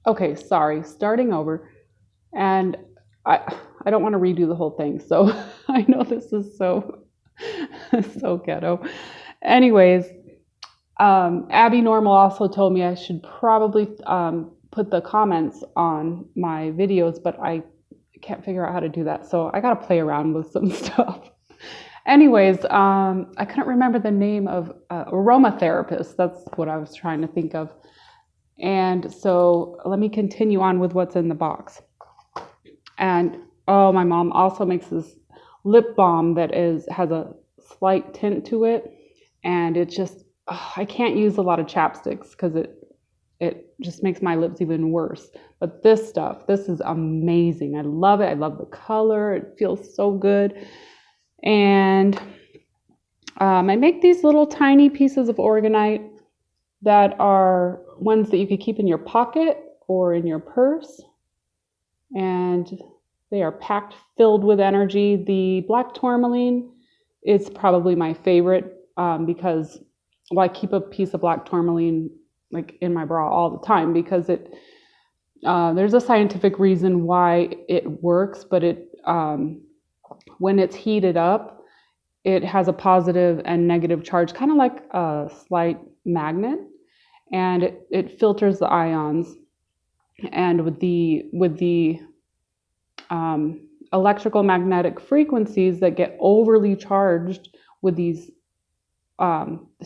Okay, sorry, starting over. And I don't want to redo the whole thing. So I know this is so so ghetto. Anyways, Abby Normal also told me I should probably put the comments on my videos, but I can't figure out how to do that. So I got to play around with some stuff. Anyways, I couldn't remember the name of aromatherapist. That's what I was trying to think of. And so let me continue on with what's in the box. And oh, my mom also makes this lip balm that has a slight tint to it, and it just I can't use a lot of chapsticks because it just makes my lips even worse. But this is amazing. I love it. I love the color. It feels so good. And I make these little tiny pieces of orgonite that are ones that you could keep in your pocket or in your purse. And they are packed, filled with energy. The black tourmaline is probably my favorite because I keep a piece of black tourmaline like in my bra all the time because there's a scientific reason why it works, but when it's heated up, it has a positive and negative charge, kind of like a slight magnet, and it filters the ions. And with the electrical magnetic frequencies that get overly charged with these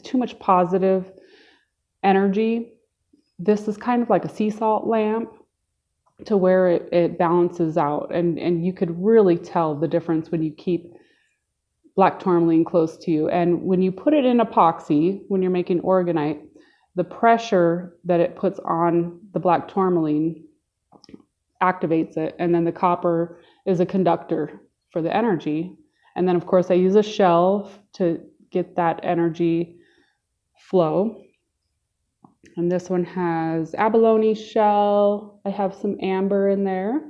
too much positive energy, this is kind of like a sea salt lamp to where it balances out, and you could really tell the difference when you keep black tourmaline close to you. And when you put it in epoxy, when you're making orgonite, the pressure that it puts on the black tourmaline activates it, and then the copper is a conductor for the energy. And then of course I use a shell to get that energy flow. And this one has abalone shell. I have some amber in there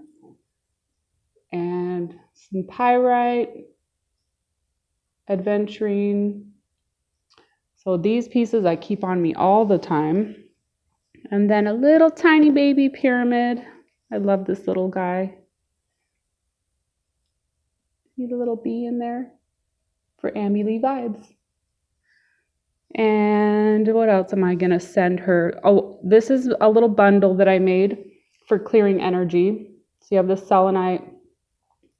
and some pyrite, adventurine. So these pieces I keep on me all the time. And then a little tiny baby pyramid. I love this little guy. See the little bee in there? For Ambee Lee vibes. And what else am I going to send her? Oh, this is a little bundle that I made for clearing energy. So you have the selenite,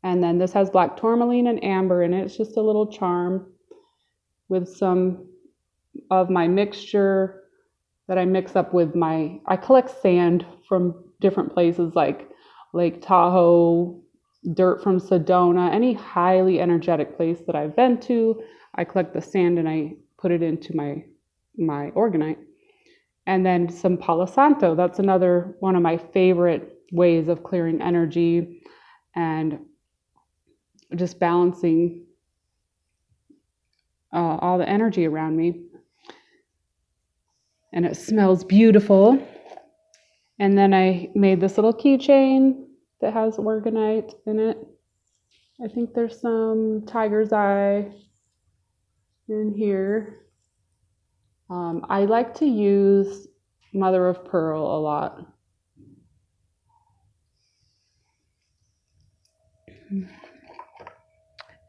and then this has black tourmaline and amber in it. It's just a little charm with some of my mixture that I mix up with I collect sand from different places like Lake Tahoe, dirt from Sedona, any highly energetic place that I've been to. I collect the sand and I put it into my orgonite. And then some Palo Santo. That's another one of my favorite ways of clearing energy and just balancing all the energy around me. And it smells beautiful. And then I made this little keychain that has orgonite in it. I think there's some tiger's eye in here. I like to use mother of pearl a lot.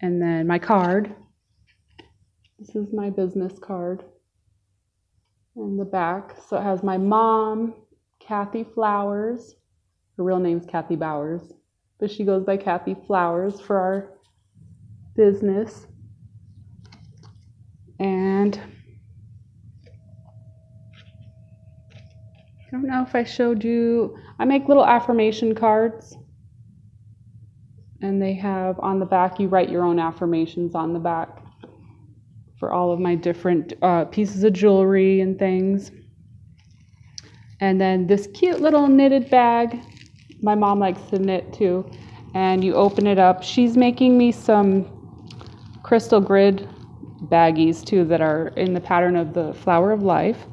And then my card. This is my business card in the back. So it has my mom, Kathy Flowers. Her real name's Kathy Bowers, but she goes by Kathy Flowers for our business. And I don't know if I showed you, I make little affirmation cards, and they have on the back, you write your own affirmations on the back for all of my different pieces of jewelry and things. And then this cute little knitted bag, my mom likes to knit too, and you open it up. She's making me some crystal grid baggies too that are in the pattern of the flower of life.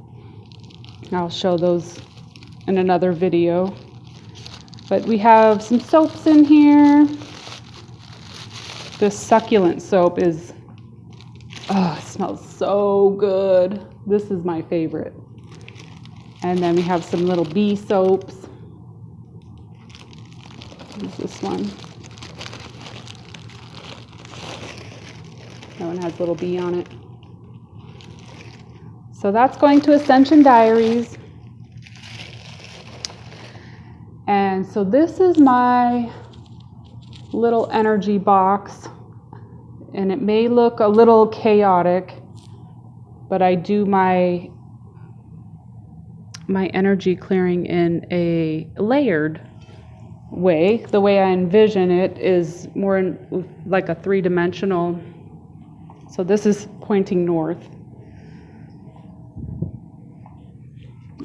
I'll show those in another video. But we have some soaps in here. This succulent soap is, oh, it smells so good. This is my favorite. And then we have some little bee soaps. Use this one. That one has a little bee on it. So that's going to Ascension Diaries. And so this is my little energy box. And it may look a little chaotic, but I do my energy clearing in a layered way. The way I envision it is more like a three-dimensional. So this is pointing north.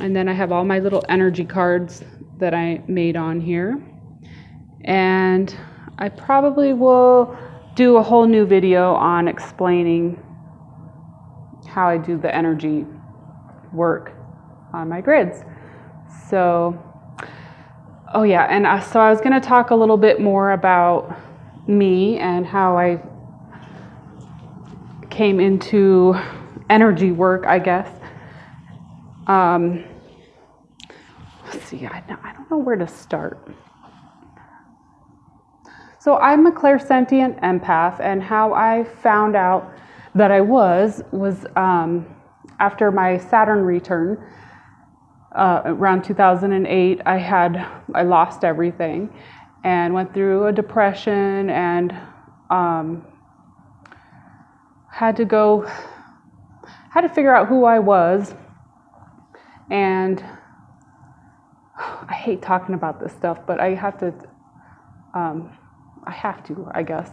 And then I have all my little energy cards that I made on here. And I probably will do a whole new video on explaining how I do the energy work on my grids. So, oh yeah, and so I was going to talk a little bit more about me and how I came into energy work, I guess. Let's see, I don't know where to start. So I'm a clairsentient empath, and how I found out that I was after my Saturn return around 2008. I lost everything and went through a depression and had to figure out who I was. And I hate talking about this stuff, but I have to, I guess.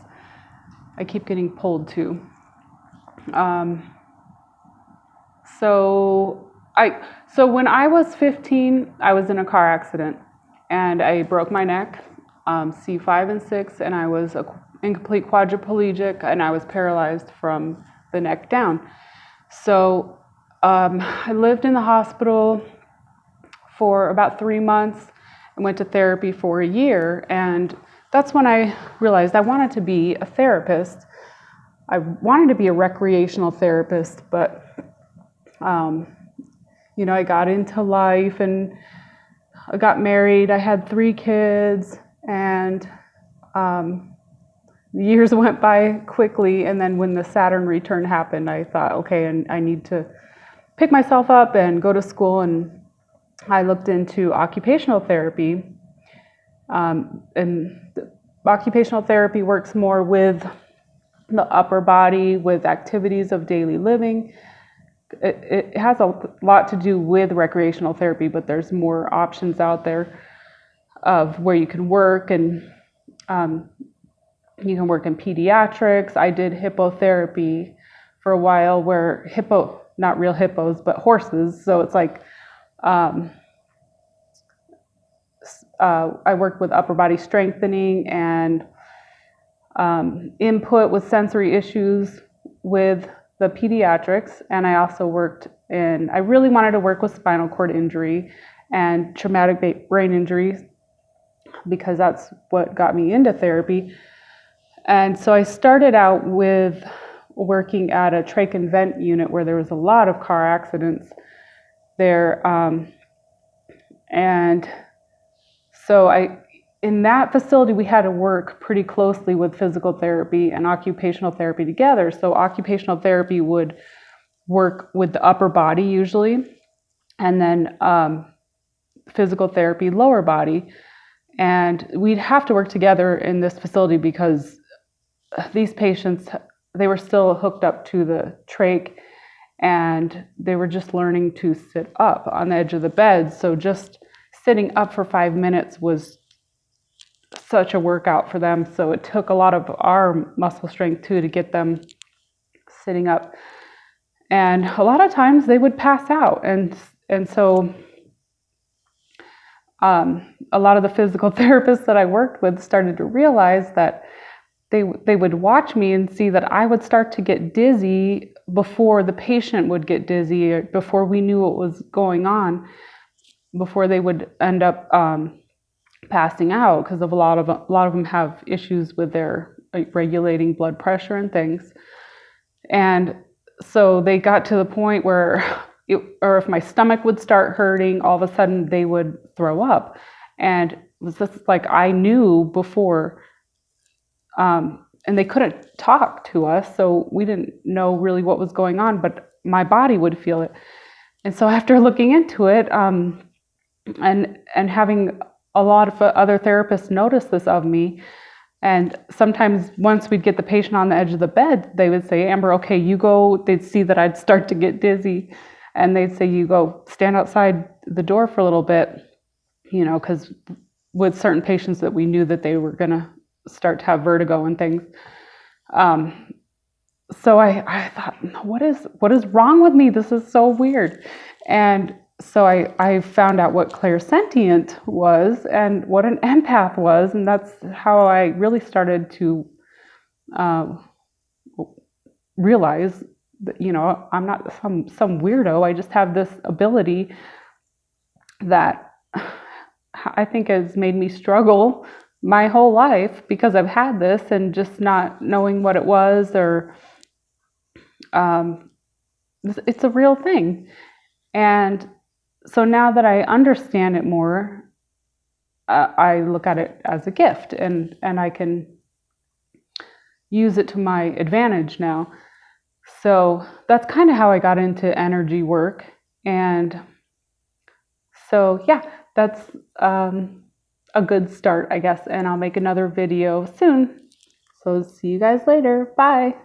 I keep getting pulled to. So when I was 15, I was in a car accident and I broke my neck, C5 and 6, and I was incomplete quadriplegic, and I was paralyzed from the neck down. So I lived in the hospital for about 3 months and went to therapy for a year. And that's when I realized I wanted to be a therapist. I wanted to be a recreational therapist, but, I got into life and I got married. I had 3 kids, and years went by quickly. And then when the Saturn return happened, I thought, okay, and I need to pick myself up and go to school. And I looked into occupational therapy. And occupational therapy works more with the upper body, with activities of daily living. It has a lot to do with recreational therapy, but there's more options out there of where you can work, and you can work in pediatrics. I did hippotherapy for a while, where not real hippos, but horses. So it's like, I worked with upper body strengthening and input with sensory issues with the pediatrics. And I also I really wanted to work with spinal cord injury and traumatic brain injuries, because that's what got me into therapy. And so I started out with working at a trach and vent unit where there was a lot of car accidents there. And so in that facility, we had to work pretty closely with physical therapy and occupational therapy together. So occupational therapy would work with the upper body usually, and then physical therapy, lower body. And we'd have to work together in this facility because these patients, they were still hooked up to the trach, and they were just learning to sit up on the edge of the bed. So just sitting up for 5 minutes was such a workout for them. So it took a lot of our muscle strength too to get them sitting up. And a lot of times they would pass out. And so a lot of the physical therapists that I worked with started to realize that they would watch me and see that I would start to get dizzy before the patient would get dizzy, or before we knew what was going on, before they would end up passing out, because of a lot of them have issues with their regulating blood pressure and things. And so they got to the point where, or if my stomach would start hurting, all of a sudden they would throw up. And it was just like I knew before, and they couldn't talk to us, so we didn't know really what was going on, but my body would feel it. And so after looking into it, and having a lot of other therapists notice this of me, and sometimes once we'd get the patient on the edge of the bed, they would say, Amber, okay, you go. They'd see that I'd start to get dizzy, and they'd say, you go stand outside the door for a little bit, because with certain patients that we knew that they were going to start to have vertigo and things. So I thought, what is wrong with me? This is so weird. And so I found out what clairsentient was and what an empath was. And that's how I really started to realize that, I'm not some weirdo. I just have this ability that I think has made me struggle my whole life because I've had this and just not knowing what it was, or it's a real thing. And so now that I understand it more, I look at it as a gift, and I can use it to my advantage now. So that's kind of how I got into energy work. And so, yeah, that's a good start, I guess. And I'll make another video soon. So see you guys later. Bye.